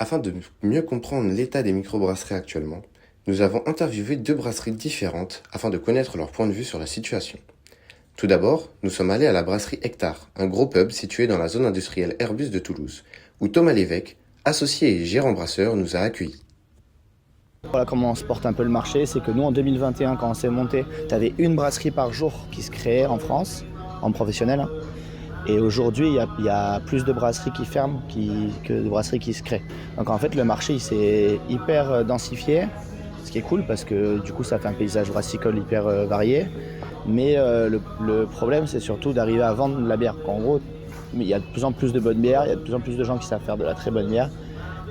Afin de mieux comprendre l'état des microbrasseries actuellement, nous avons interviewé deux brasseries différentes afin de connaître leur point de vue sur la situation. Tout d'abord, nous sommes allés à la brasserie Hectare, un gros pub situé dans la zone industrielle Airbus de Toulouse, où Thomas Lévesque, associé et gérant brasseur, nous a accueillis. Voilà comment on se porte un peu le marché, c'est que nous en 2021 quand on s'est monté, tu avais une brasserie par jour qui se créait en France, en professionnel. Et aujourd'hui, il y a plus de brasseries qui ferment que de brasseries qui se créent. Donc en fait, le marché il s'est hyper densifié, ce qui est cool parce que du coup, ça fait un paysage brassicole hyper varié. Mais le problème, c'est surtout d'arriver à vendre de la bière. En gros, il y a de plus en plus de bonnes bières, il y a de plus en plus de gens qui savent faire de la très bonne bière.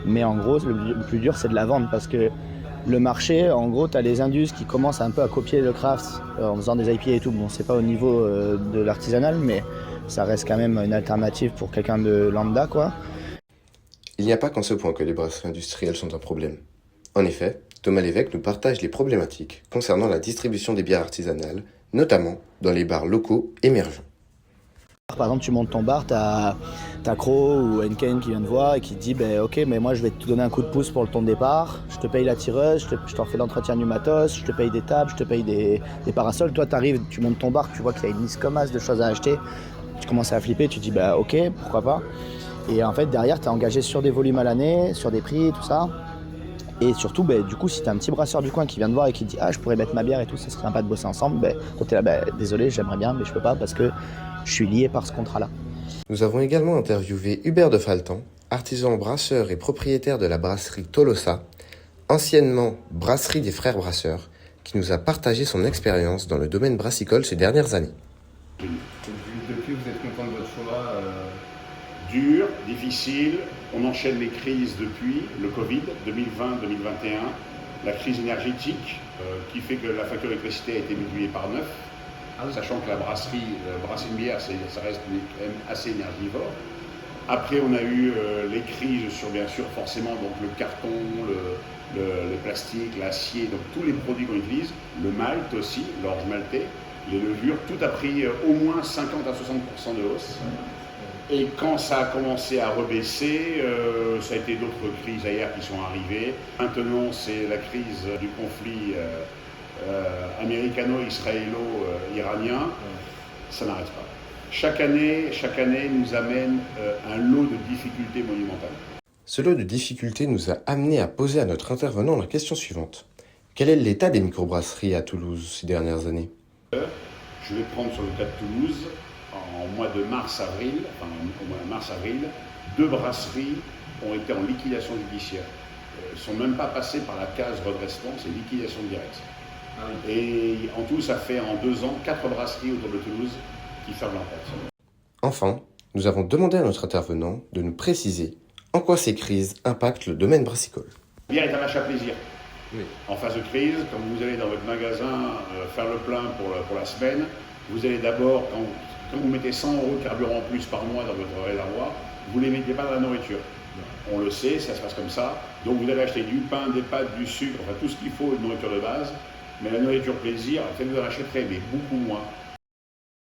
Mais en gros, le plus dur, c'est de la vendre parce que le marché, en gros, tu as les indus qui commencent un peu à copier le craft en faisant des IPA et tout. Bon, c'est pas au niveau de l'artisanal, mais ça reste quand même une alternative pour quelqu'un de lambda, quoi. Il n'y a pas qu'en ce point que les brasseries industrielles sont un problème. En effet, Thomas Lévesque nous partage les problématiques concernant la distribution des bières artisanales, notamment dans les bars locaux émergents. Par exemple, tu montes ton bar, t'as Crow ou Henken qui vient te voir et qui te dit ok, mais moi je vais te donner un coup de pouce pour ton départ, je te paye la tireuse, je te refais l'entretien du matos, je te paye des tables, je te paye des parasols. Toi, t'arrives, tu montes ton bar, tu vois qu'il y a une liste comme as de choses à acheter, tu commences à flipper, tu te dis ok, pourquoi pas. Et en fait, derrière, t'es engagé sur des volumes à l'année, sur des prix, tout ça. Et surtout, du coup, si t'as un petit brasseur du coin qui vient te voir et qui te dit je pourrais mettre ma bière et tout, ça serait sympa de bosser ensemble, toi t'es là, désolé, j'aimerais bien, mais je peux pas parce que je suis lié par ce contrat-là. Nous avons également interviewé Hubert de Faltan, artisan brasseur et propriétaire de la brasserie Tolosa, anciennement brasserie des frères brasseurs, qui nous a partagé son expérience dans le domaine brassicole ces dernières années. Depuis, vous êtes content de votre choix Dur, difficile, on enchaîne les crises depuis le Covid 2020-2021, la crise énergétique qui fait que la facture d'électricité a été multipliée par 9. Sachant que la brasserie, brasser une bière, ça reste quand même assez énergivore. Après, on a eu les crises sur, bien sûr, forcément, donc le carton, le plastique, l'acier, donc tous les produits qu'on utilise, le malt aussi, l'orge maltais, les levures, tout a pris au moins 50 à 60% de hausse. Et quand ça a commencé à rebaisser, ça a été d'autres crises ailleurs qui sont arrivées. Maintenant, c'est la crise du conflit américano-israélo-iranien, ça n'arrête pas. Chaque année nous amène un lot de difficultés monumentales. Ce lot de difficultés nous a amené à poser à notre intervenant la question suivante. Quel est l'état des microbrasseries à Toulouse ces dernières années ? Je vais prendre sur le cas de Toulouse, au mois de mars-avril, deux brasseries ont été en liquidation judiciaire. Elles ne sont même pas passées par la case redressement, c'est liquidation directe. Et en tout, ça fait en 2 ans 4 brasseries autour de Toulouse qui ferment leurs portes. Enfin, nous avons demandé à notre intervenant de nous préciser en quoi ces crises impactent le domaine brassicole. La bière est un achat plaisir. Oui. En phase de crise, quand vous allez dans votre magasin faire le plein pour la semaine, vous allez d'abord, quand vous mettez 100 € de carburant en plus par mois dans votre réservoir, vous ne les mettez pas dans la nourriture. On le sait, ça se passe comme ça. Donc vous allez acheter du pain, des pâtes, du sucre, enfin tout ce qu'il faut, de nourriture de base. Mais la nourriture plaisir, peut-être vous en achèterez, mais beaucoup moins.